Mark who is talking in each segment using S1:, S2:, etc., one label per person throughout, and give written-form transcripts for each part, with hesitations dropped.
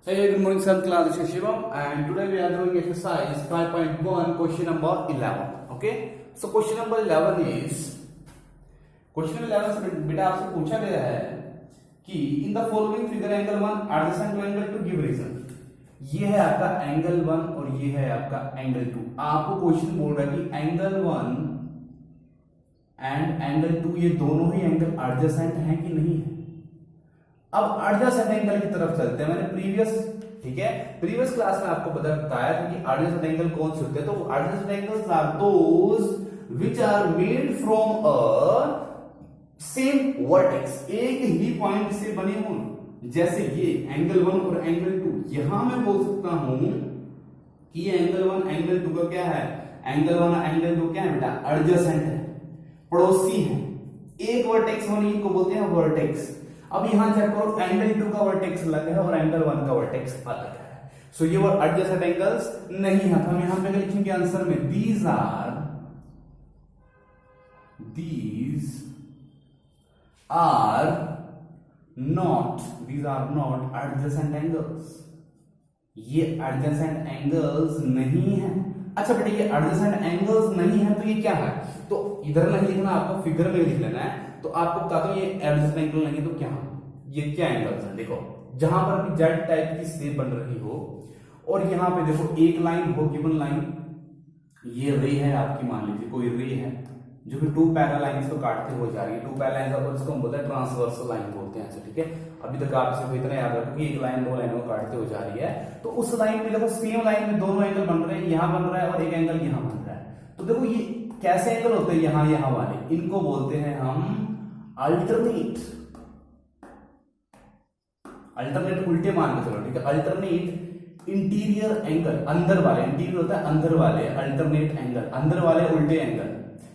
S1: Hey, good morning, sir. Class this is Shivam, and today we are doing exercise 5.1, question number 11. Okay, so question number 11 is question number 11 से बेटा आपसे पूछा गया है कि in the following figure angle 1 adjacent to angle 2 give reason. ये है आपका एंगल 1 और ये है आपका एंगल 2। आपको क्वेश्चन बोल रहा है कि एंगल 1 एंड एंगल 2 ये दोनों ही एंगल एडजेसेंट हैं कि नहीं है। अब एडजेसेंट एंगल की तरफ चलते हैं। मैंने प्रीवियस क्लास में आपको बताया था कि एडजेसेंट एंगल कौन से होते हैं। तो adjacent angles are those which are made from a same vertex, एक ही पॉइंट से बने हों। जैसे ये एंगल 1 और एंगल 2, यहां मैं बोल सकता हूं कि ये एंगल 1 एंगल 2 का क्या है, एंगल 1 और एंगल 2 क्या है बेटा, एडजेसेंट है, पड़ोसी है। एक वर्टेक्स होने को बोलते हैं वर्टेक्स। अब यहां चेक करो, एंगल 2 का वर्टेक्स अलग है और एंगल 1 का वर्टेक्स अलग है। सो ये वो एडजेसेंट एंगल्स नहीं है। तो हम यहां पे लिखेंगे आंसर में these are not adjacent angles. ये एडजेसेंट एंगल्स नहीं है। अच्छा बेटा, ये एडजेसेंट एंगल्स नहीं है तो ये क्या है, तो इधर नहीं लिखना, आपको फिगर में लिख लेना है। तो आपको बताता हूं ये एडजेसेंट एंगल नहीं तो क्या, ये क्या एंगल्स हैं। देखो, जहां पर भी जेड टाइप की शेप बन रही हो और यहां पे देखो एक लाइन हो, गिवन लाइन, ये रे है आपकी, मान लीजिए कोई रे है जो कि टू पैरेलल लाइंस को काटते हुए जा रही है। टू पैरेलल लाइंस और इसको हम बोलते हैं ट्रांसवर्सल लाइन बोलते हैं ऐसे, ठीक है। अभी तक आप सिर्फ इतना याद रखो कि एक लाइन दो लाइनों को काटते हुए जा रही है। तो उस लाइन पे देखो, सेम लाइन में दोनों एंगल बन रहे हैं, यहां बन रहा है और एक एंगल यहां बन रहा है। तो देखो ये कैसे एंगल होते हैं, यहां वाले, इनको बोलते हैं हम अल्टरनेट उल्टे मान के चलो, ठीक है। अल्टरनेट इंटीरियर एंगल, अंदर वाले, इंटीरियर होता है अंदर वाले, अल्टरनेट एंगल अंदर वाले उल्टे एंगल,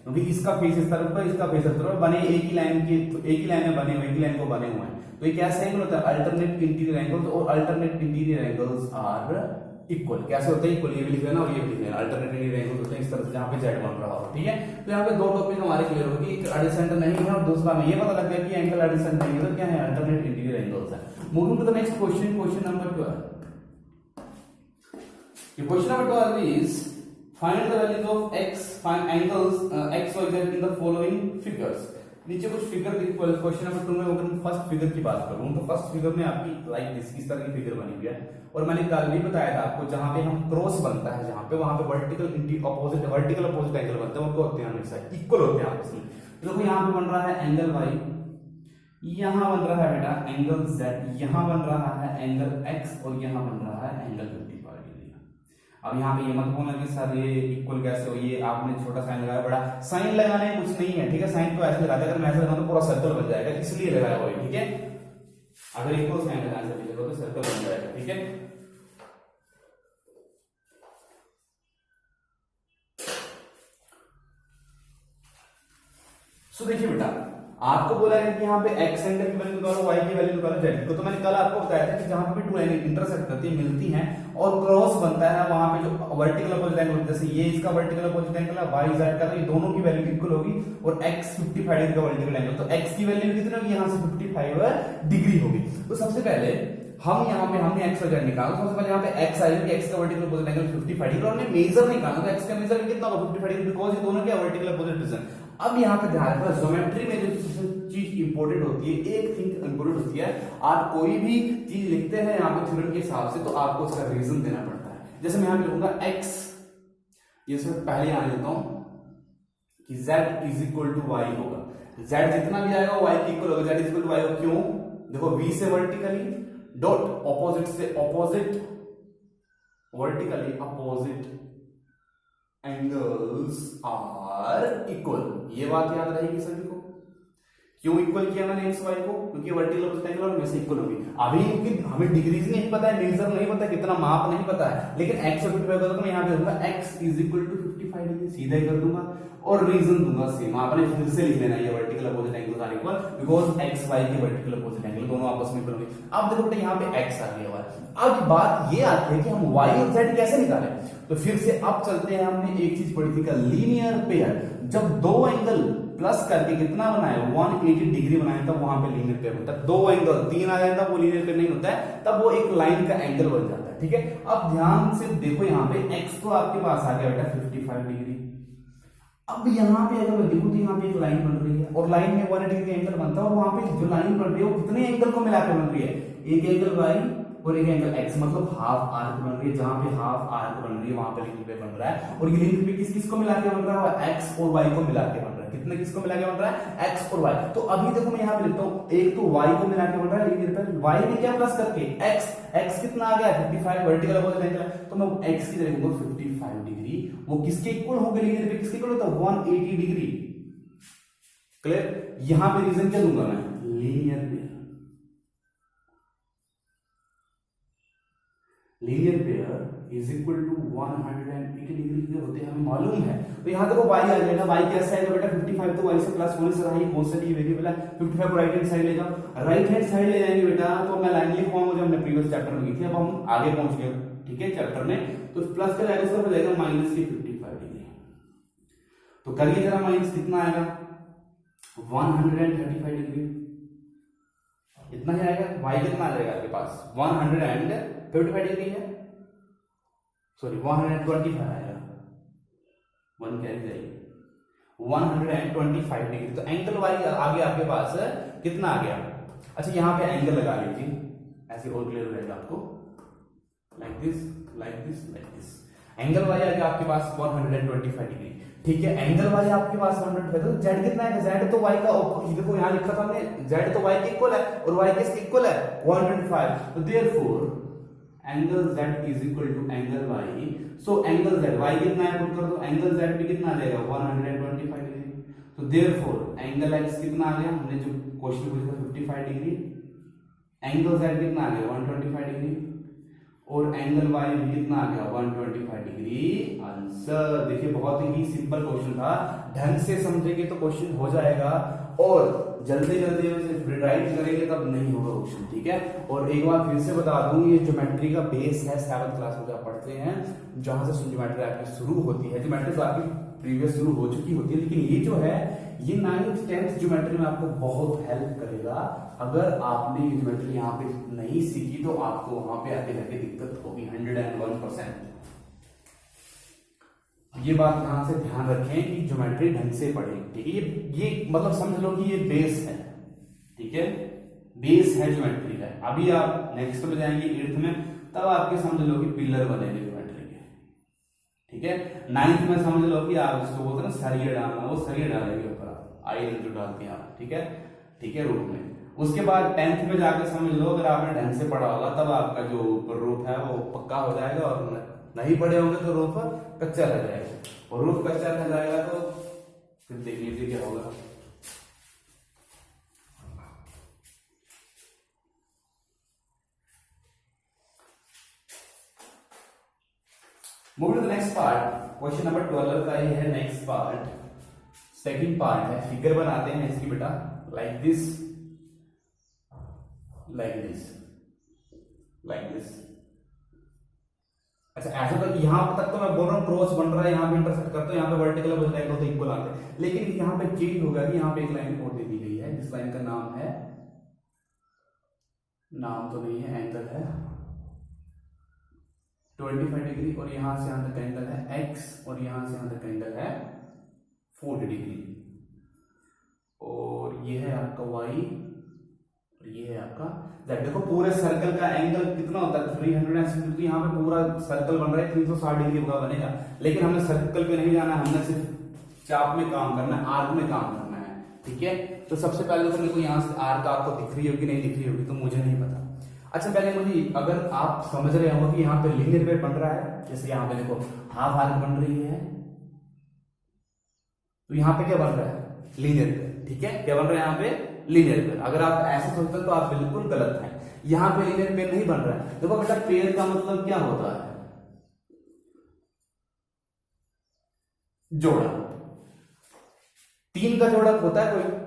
S1: क्योंकि इसका फेस इस तरफ है, इसका फेस इस तरफ बने, एक ही लाइन में बने हुए, एक ही लाइन को बने हुए हैं। तो ये कैसे एंगल होता है, अल्टरनेट इंटीरियर एंगल्स। और alternate interior angles are equal. कैसे होते हैं, इक्वल। ये भी लिख लेना और ये भी लिख लेना। अल्टरनेट इंटीरियर एंगल्स होते हैं इस तरह से जहां पे जेड बन रहा हो, ठीक है। तो यहाँ पे दो टॉपिक हमारे क्लियर हो गए, एक एडजेसेंट नहीं है और दूसरा में ये पता लग गया कि एंगल एडजेसेंट नहीं है तो क्या है, अल्टरनेट इंटीरियर एंगल्स है। Moving to the next question, question number 12। Question number 12 is find the values of x, find angles x y z in the following figures. नीचे कुछ फिगर दिख, क्वेश्चन नंबर 2 में अगर मैं फर्स्ट फिगर की बात करूं तो फर्स्ट फिगर में आपकी लाइक दिस, इस तरह की फिगर बनी हुई है। और मैंने कल भी बताया था आपको, जहां पे हम क्रॉस बनता है, जहां पे वहां पे वर्टिकल अपोजिट एंगल बनते हैं, उनको होते हैं हमेशा इक्वल होते हैं आपस में। तो देखो यहाँ पे बन रहा है एंगल y, यहां बन रहा है बेटा एंगल z, यहां बन रहा है एंगल x और यहां बन रहा है एंगल 55 डिग्री। अब यहाँ पे ये मत बोलना कि सर ये इक्वल कैसे हो, ये आपने छोटा साइन लगाया, बड़ा साइन लगाने में कुछ नहीं है, ठीक है। साइन तो ऐसे लगाते, अगर मैं ऐसे लगाऊं तो पूरा सर्कल बन जाएगा, इसलिए लगाया हुआ है, ठीक है। अगर इक्वल साइन लगाने से पीछे तो सर्कल बन जाएगा, ठीक है। सो देखिए बेटा, आपको बोला है कि यहाँ पे x एंगल की वैल्यू निकालो, y की वैल्यू निकालो, z को। तो मैंने कल आपको बताया था कि जहां पे भी टू एंगल इंटरसेक्ट करती है, मिलती हैं और क्रॉस बनता है, वहां पे जो वर्टिकल अपोजिट एंगल, जैसे ये इसका वर्टिकल अपोजिट एंगल है, y z का, तो ये दोनों की वैल्यू इक्वल होगी। और x 55 डिग्री का वर्टिकल एंगल, तो x की वैल्यू कितनी होगी, यहां से 55 डिग्री होगी। तो सबसे पहले हम यहाँ पे हमने x और z निकाला। सबसे पहले यहाँ पे x आएगा कि x का वर्टिकल अपोजिट एंगल 55 डिग्री, और हमने मेजर निकाला तो x का मेजर कितना होगा, 55 डिग्री, बिकॉज़ ये दोनों क्या वर्टिकल अपोजिट रीजन। अब यहाँ पे ध्यान रखना, ज्योमेट्री में जो चीज इंपोर्टेंट होती है, एक थिंग इंपोर्टेंट होती है, आप कोई भी चीज लिखते हैं यहाँ पे थ्योरम के हिसाब से, तो आपको उसका रीजन देना पड़ता है। जैसे मैं यहाँ पे लिखूंगा x, ये सब पहले यहाँ लिखता हूं कि z is equal to y होगा। z जितना भी आएगा y के इक्वल होगा, z is equal to y होगा। क्यों, देखो v से वर्टिकली डॉट ऑपोजिट से opposite, vertically opposite angles are equal. ये बात याद रहेगी सभी को। क्यों इक्वल किया मैंने एक्स वाई को, क्योंकि वर्टिकल अपोजिट एंगल और वैसे इक्वल होगी। अभी इनकी हमें डिग्रीज नहीं पता है, मेजर नहीं पता, कितना माप नहीं पता है, लेकिन x और 55 का तो मैं यहां पे दूंगा x is equal to 55 degree, सीधा ही कर दूंगा और रीजन दूंगा सेम। आपने फिर से लिख लेना, ये vertical opposite angles are equal because x y के वर्टिकल अपोजिट एंगल दोनों आपस में इक्वल होंगे। अब देखो बेटा यहां पे x आ गया हुआ। अब बात ये आती है कि हम y और z कैसे निकालें। तो फिर से अब चलते हैं, हमने एक चीज पढ़ी थी, लीनियर पेयर। जब दो एंगल प्लस करके कितना बनाए 180 डिग्री बनाए तब वहां पे लीनियर पेयर बनता है। दो एंगल तीन आ जाए तब वो लीनियर पेयर नहीं होता है, तब वो एक लाइन का एंगल बन जाता है। ठीक है, अब ध्यान से देखो यहाँ पे x तो आपके पास आ गया बेटा 55 डिग्री। अब यहाँ पे अगर मैं देखूं तो यहाँ पे एक लाइन बन रही है और लाइन में 180 डिग्री एंगल बनता है और वहां पे जो लाइन बन रही है वो कितने एंगल को मिलाकर बन रही है, एक एंगल y और एक एंगल x, मतलब हाफ आर्क बन रही है। जहां पे हाफ आर्क बन रही है वहां पे लीनियर पेयर बन रहा है और ये लीनियर पेयर किस किस को मिला के बन रहा है, x और y को मिला के बन रहा है। कितने किसको मिला के बन रहा है, x और y। तो अभी देखो मैं यहाँ पे लिखता हूँ, एक तो y को मिला के बन रहा है लीनियर पेयर, y में क्या प्लस करके x कितना आ गया 55 वर्टिकल अपोजिट एंगल, तो मैं x की जगह लिखूंगा 55 डिग्री। वो किसके इक्वल होंगे, लीनियर पेयर किसके इक्वल होता है 180 डिग्री। क्लियर, यहां पे रीजन क्या दूंगा मैं, linear pair. Linear pair is equal to 180 degree के होते हैं, हमें मालूम है। तो यहां देखो y आ जाएगा, y कैसा आएगा बेटा 55, तो y से प्लस होने से रहा, कांस्टेंट ये वेरिएबल है। 55 को राइट हैंड साइड ले जाओ, राइट हैंड साइड ले जाएंगे बेटा तो मैं लाइन लिख पाऊंगा जो हमने प्रीवियस चैप्टर में की थी। अब हम आगे पहुंच गए, ठीक है, चैप्टर में। तो प्लस का जाएगा उसका हो जाएगा माइनस की 55 डिग्री। तो करिए जरा, माइनस कितना आएगा 135 डिग्री, इतना ही आएगा। y कितना आ जाएगा आपके पास 155 डिग्री है, सॉरी 125 आएगा, 1 कैरी जाएगी 125 डिग्री। तो एंगल y आ गया आपके पास कितना आ गया। अच्छा यहाँ पे एंगल लगा लीजिए, ऐसे और क्लियर हो जाएगा आपको, like this like this like this. Angle y आ गया आपके पास 125 डिग्री। ठीक है, एंगल y आपके पास 125, तो z कितना है, z तो y का, देखो यहाँ लिखा था हमने z तो y के इक्वल है और y किसके इक्वल है 125। तो therefore angle z is equal to angle y। So angle z y कितना है पुट कर दो, एंगल z भी कितना आ जाएगा 125 डिग्री। तो देयरफॉर एंगल x कितना आ गया, हमने जो क्वेश्चन पूछा था 55 डिग्री, एंगल z कितना आ गया 125 डिग्री और एंगल y भी कितना आ गया 125 डिग्री। आंसर देखिए, बहुत ही सिंपल क्वेश्चन था, ढंग से समझेंगे तो क्वेश्चन हो जाएगा और जल्दी जल्दी राइट करेंगे तब नहीं होगा क्वेश्चन। ठीक है, और एक बार फिर से बता दूं, ये ज्योमेट्री का बेस है 7th क्लास में आप पढ़ते हैं, जहां से ज्योमेट्री आपकी शुरू होती है। ज्योमेट्री तो आपकी प्रीवियस शुरू हो चुकी होती है, लेकिन ये जो है ये 9th 10th ज्योमेट्री में आपको बहुत हेल्प करेगा। अगर आपने ये ज्योमेट्री यहाँ पे नहीं सीखी तो आपको वहां पे आगे जाके दिक्कत होगी 101%। ये बात ध्यान से ध्यान रखें कि ज्योमेट्री ढंग से पढ़ें। ठीक है, ये मतलब समझ लो कि ये बेस है। ठीक है, बेस है ज्योमेट्री का। अभी आप नेक्स्ट में जाएंगे 8th में, तब आपके समझ लो कि पिलर बनेंगे ज्योमेट्री के। ठीक है, 9th में समझ लो कि आप इसको बोलते हैं ना सरिया डालना, वो सरिया डालेंगे ऊपर आप आयरन जो डालते हैं आप। ठीक है, ठीक है, रूफ में। उसके बाद 10th में जाकर समझ लो, अगर आपने ढंग से पढ़ा होगा तब आपका जो ऊपर रूफ है वो पक्का हो जाएगा, और नहीं पढ़े होंगे तो रूफ कच्चा रह जाएगा, और रूफ कच्चा रह जाएगा तो फिर देख लीजिए क्या होगा। Move to the next part, question number 12 का ये है नेक्स्ट पार्ट, सेकंड पार्ट है। फिगर बनाते हैं इसकी बेटा, like this like this like this. अच्छा, ऐसा तो यहां तक तो मैं बोल रहा हूं क्रॉस बन रहा है, यहां पे इंटरसेक्ट करते हो, यहां पे वर्टिकल अपोजिट एंगल तो इक्वल आते हैं, लेकिन यहां पे चेंज होगा कि यहां पे एक लाइन और दे दी गई है, जिस लाइन का नाम है, नाम तो नहीं है, एंगल है 25 डिग्री, और यहां से यहां तक एंगल है x, और यहां से यहां तक एंगल है 40 डिग्री, और ये है आपका y, और ये है आपका z। देखो पूरे सर्कल का एंगल कितना होता है 360, यहाँ पे पूरा सर्कल बन रहा है 360 डिग्री का बनेगा, लेकिन हमने सर्कल पे नहीं जाना, हमने सिर्फ चाप में काम करना है, आर्क में काम करना है। ठीक है, तो सबसे पहले तो मेरे को यहाँ से आर्क आपको दिख रही होगी नहीं दिख रही होगी तो मुझे नहीं पता। अच्छा, पहले मुझे अगर आप समझ रहे हो कि यहाँ पे लीनियर पेयर बन रहा है, जैसे यहाँ पे देखो हाफ आर्क बन रही है, तो यहाँ पे क्या बन रहा है लीनियर पेयर। ठीक है, क्या बन रहा है यहाँ पे लीनियर पेयर। अगर आप ऐसे सोचते हैं तो आप बिल्कुल गलत हैं, यहाँ पे लीनियर पेयर नहीं बन रहा है। देखो बेटा, पेयर का मतलब क्या होता है, जोड़ा। 3 का जोड़ा होता है कोई,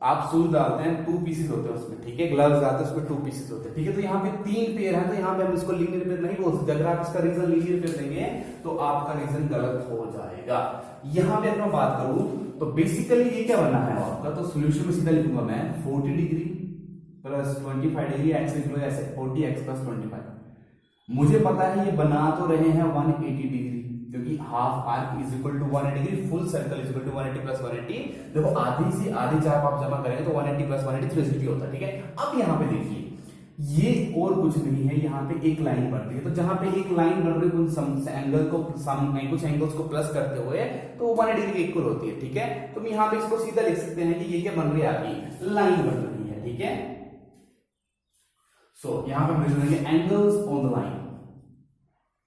S1: आप शूज डालते हैं 2 पीसेस होते हैं उसमें, ठीक है, ग्लव्स आते हैं उसमें 2 पीसेस होते हैं, ठीक है। तो यहाँ पे 3 पेयर है, तो यहाँ पे हम इसको लीनियर पेयर नहीं बोल सकते। अगर आप इसका रीजन लीनियर पेयर देंगे तो आपका रीजन गलत हो जाएगा। यहाँ पे अगर मैं बात करूं तो बेसिकली ये क्या बना है आपका, तो सोल्यूशन में सीधा लिखूंगा मैं 40 degree plus 25 degree, x equal ऐसे 40x प्लस 25। मुझे पता है ये बना तो रहे हैं 180 डिग्री, क्योंकि half arc is equal to 180 degree, full circle is equal to 180 plus 180। देखो आधी से आधी चाप आप जमा करेंगे तो 180 प्लस 180 360 होता है, ठीक है। अब यहाँ पे देखिए ये और कुछ नहीं है, यहाँ पे एक लाइन बढ़ रही है, तो जहां पे एक लाइन बढ़ रही है कुछ एंगल को कुछ एंगल्स को प्लस करते हुए तो 180 डिग्री इक्वल होती है, ठीक है। तो हम यहाँ पे इसको सीधा लिख सकते हैं कि ये क्या बन रही है, आपकी लाइन बन रही है, ठीक है। सो यहाँ पे हम लिख देंगे angles on the line,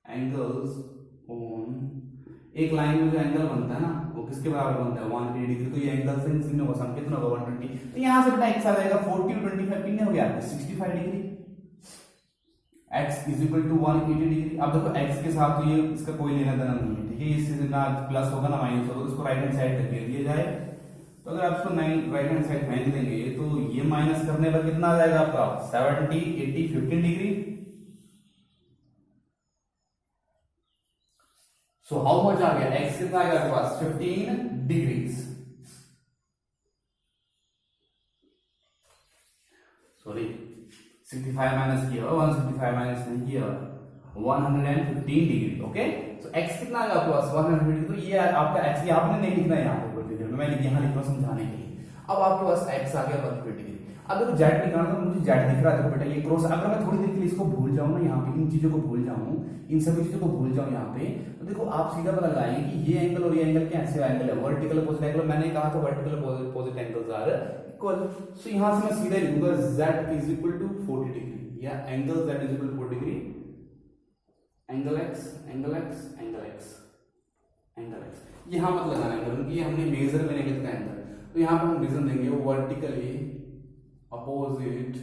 S1: angles on, एक लाइन में जो एंगल बनता है ना वो किसके बराबर बनता है 180 डिग्री, तो ये एंगल से कितने होगा, सम कितना होगा 120, तो यहां से बेटा x आ जाएगा 40 और 25 कितने हो गया आपके 65 degree, x is equal to 180 degree. अब देखो x के साथ तो ये इसका कोई लेना देना नहीं है, ठीक है, इससे ना प्लस होगा ना माइनस होगा, तो इसको राइट हैंड साइड तक ले दिया जाए। तो अगर आप इसको राइट हैंड साइड फेंक देंगे तो ये माइनस करने पर कितना आ जाएगा आपका 70 80 15 डिग्री। So how much आ गया, x कितना आ गया आपके पास 15 डिग्रीज, सॉरी 65 माइनस किया 165 माइनस नहीं किया 115 डिग्री, ओके। तो x कितना आ गया आपके पास 100 डिग्री, तो ये आपका x, ये आपने नहीं लिखना है यहाँ पे, मैं यहाँ लिख रहा हूँ समझाने के लिए। अब आपके पास x आ गया 150 डिग्री। अब देखो z निकालना, तो मुझे z दिख रहा है, देखो बेटा ये क्रॉस, अगर मैं थोड़ी देर के लिए इसको भूल जाऊं ना, यहाँ पे इन चीजों को भूल जाऊं, इन सभी चीजों को भूल जाऊं यहाँ पे, तो देखो आप सीधा पता लगाएंगे कि ये एंगल और ये एंगल कैसे एंगल है, वर्टिकल अपोजिट एंगल। मैंने कहा था vertical opposite angles are equal, so यहाँ से मैं सीधा लिखूंगा z is equal to 40 degree, या angle z is equal to 40 degree, angle x angle x angle x angle x, यहाँ मत लगाना एंगल, क्योंकि ये हमने मेजर में नहीं लिखा एंगल, तो यहाँ पर हम रीजन देंगे vertically opposite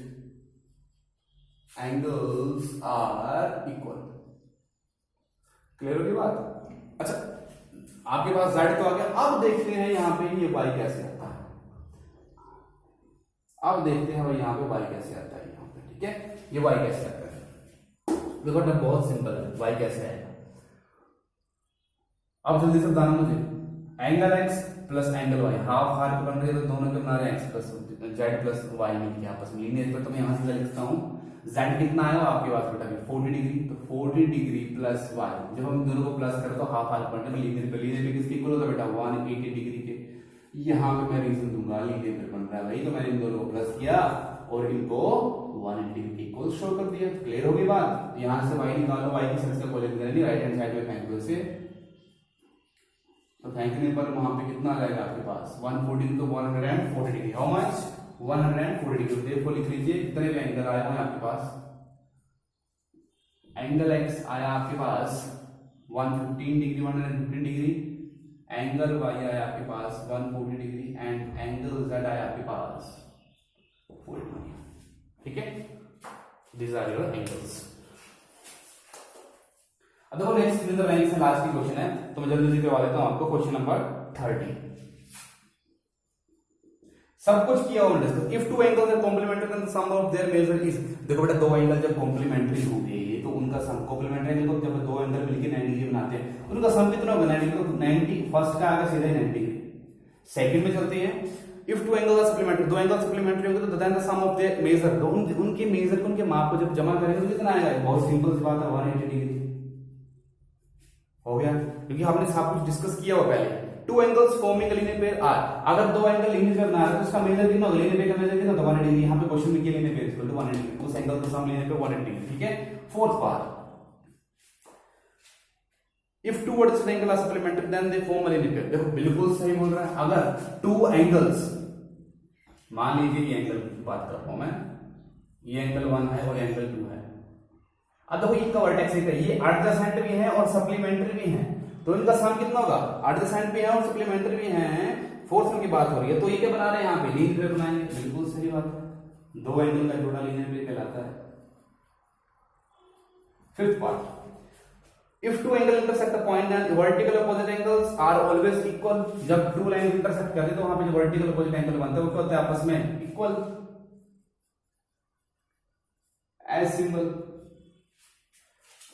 S1: angles are equal। Clear होगी बात। अच्छा आपके पास z तो आ गया, अब देखते हैं यहाँ पे ये y कैसे आता है, अब देखते हैं भाई यहाँ पे y कैसे आता है, यहाँ पे ठीक है, ये y कैसे आता है, देखो ना बहुत सिंपल है, y कैसे आएगा। अब जल्दी से बताना मुझे, angle x plus angle y, half half बन रहे हैं, तो दोनों के बना रहे हैं x plus z plus y मिलके आपस में लीनियर पर, तो मैं यहां से लिखता हूं z कितना आया आपके पास बेटा 40 डिग्री, तो 40 डिग्री प्लस y, जब हम दोनों को प्लस करते तो हाफ हाफ बनने में लीनियर पे किसके इक्वल होता है बेटा 180 डिग्री के। यहां पे मैं रीजन दूंगा लीनियर पे बन रहा है भाई, तो मैंने इन दोनों को प्लस किया और इनको 180 डिग्री के इक्वल शो कर दिया। क्लियर हो गई बात। यहां से y निकालो, y की सर्कल को लेकर राइट हैंड साइड में फेंक दो इसे, तो फेंकने पर वहां पे कितना आ जाएगा आपके पास 140 तो 140 डिग्री, हाउ मच 140 डिग्री। देखो लिख लीजिए कितने भी एंगल आए हैं आपके पास, एंगल x आया आपके पास 115 डिग्री 115 डिग्री, एंगल y आया आपके पास 140 डिग्री एंड एंगल z आया आपके पास 40 डिग्री, ठीक है। These are your angles. अब देखो नेक्स्ट इन द बैंक से लास्ट की क्वेश्चन है, तो मैं जल्दी से करवा देता हूं आपको क्वेश्चन नंबर 30। सब कुछ किया और discuss, if two angles are complementary then the sum of their measure is. देखो बेटा दो एंगल जब कॉम्प्लीमेंट्री होंगे तो उनका सम, कॉम्प्लीमेंट्री एंगल को जब दो एंगल मिलकर 90 डिग्री बनाते हैं उनका सम कितना होगा 90 डिग्री, तो 90 फर्स्ट का आएगा सीधा 90 डिग्री, सेकंड में चलते हैं। If two angles are supplementary, दो एंगल सप्लीमेंट्री होंगे तो then the sum of their measure, तो उनके मेजर को उनके माप को जब जमा करेंगे तो कितना आएगा, बहुत सिंपल सी बात है 180 डिग्री हो गया, क्योंकि हमने सब कुछ डिस्कस किया हुआ पहले। Two angles forming linear pair are, अगर दो एंगल लीनियर पेयर बना रहे हैं तो उसका मेजर कितना होगा, लीनियर पेयर का मेजर कितना होगा 180 डिग्री। यहां पे क्वेश्चन में linear pair equal to 180 degree, उस एंगल का सम लीनियर पेयर 180 डिग्री, ठीक है। Fourth part, if two vertical angle are supplementary then they form a linear pair. देखो बिल्कुल सही बोल रहा है, अगर टू एंगल्स, मान लीजिए ये एंगल की बात कर रहा हूं मैं, ये एंगल 1 है और एंगल 2 है। अब देखो इनका वर्टेक्स एक है, ये एडजेसेंट भी है और सप्लीमेंट्री भी है, तो इनका सम कितना होगा, एडजेसेंट भी है और सप्लीमेंट्री भी है, फोर्थ वन की बात हो रही है, तो ये क्या बना रहे हैं यहाँ पे लीनियर पेयर बनाएंगे। बिल्कुल सही बात है, दो एंगल का जोड़ा लीनियर पेयर कहलाता है। Fifth part, if two angle intersect the point then vertical opposite angles are always equal. जब टू लाइन इंटरसेक्ट करते तो वहां पे जो वर्टिकल अपोजिट एंगल बनते हैं वो क्या होते हैं, आपस में equal, as symbol.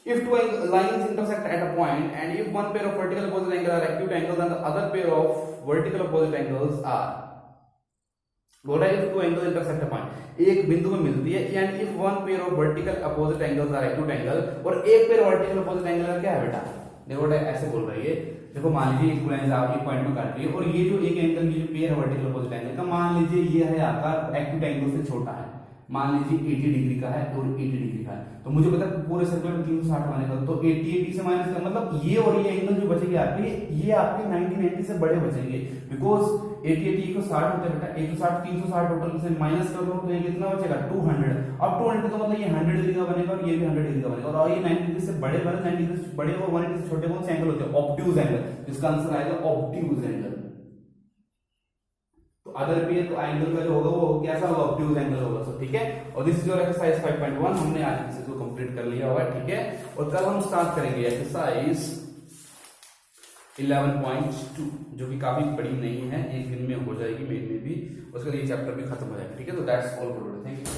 S1: If two lines intersect at a point and if one pair of vertical opposite angles are acute angles and the other pair of vertical opposite angles are, बोल रहा है if two angles intersect a point, एक बिंदु में मिलती है and if one pair of vertical opposite angles are acute angle और एक pair vertical opposite angle का क्या है बेटा, देखो ऐसे बोल रही है, देखो मान लीजिए एक लाइन आप एक पॉइंट में काट रही है और ये जो एक एंगल की जो पेयर है वर्टिकल अपोजिट एंगल का, मान लीजिए ये है आपका एक्यूट एंगल से छोटा है, मान लीजिए 80 डिग्री का है और 80 डिग्री का है, तो मुझे पता है पूरे सर्कल में 360 माने का, तो 80 से माइनस कर मतलब ये और ये एंगल जो बचेंगे आपके, ये आपके 90 से बड़े बचेंगे, बिकॉज 80 को 60 होता है बेटा, 160 360 टोटल से माइनस कर लो तो ये कितना बचेगा 200, अब 200 का मतलब ये 100 डिग्री का बनेगा और ये भी 100 डिग्री का बनेगा, और ये 90 डिग्री से बड़े वाले 90 डिग्री से बड़े और 180 से छोटे कौन से एंगल होते हैं, ऑब्ट्यूज एंगल, जिसका आंसर आएगा ऑब्ट्यूज एंगल। तो अदर पेयर तो एंगल का जो होगा वो कैसा होगा, ऑब्ट्यूज एंगल होगा। सो ठीक है, और दिस इज योर एक्सरसाइज 5.1, हमने आज इसको कंप्लीट कर लिया हुआ, ठीक है, और कल हम स्टार्ट करेंगे एक्सरसाइज 11.2 जो कि काफी बड़ी नहीं है, एक दिन में हो जाएगी मेन में भी, उसके लिए चैप्टर भी खत्म हो जाएगा, ठीक है। तो that's all for today, thank you.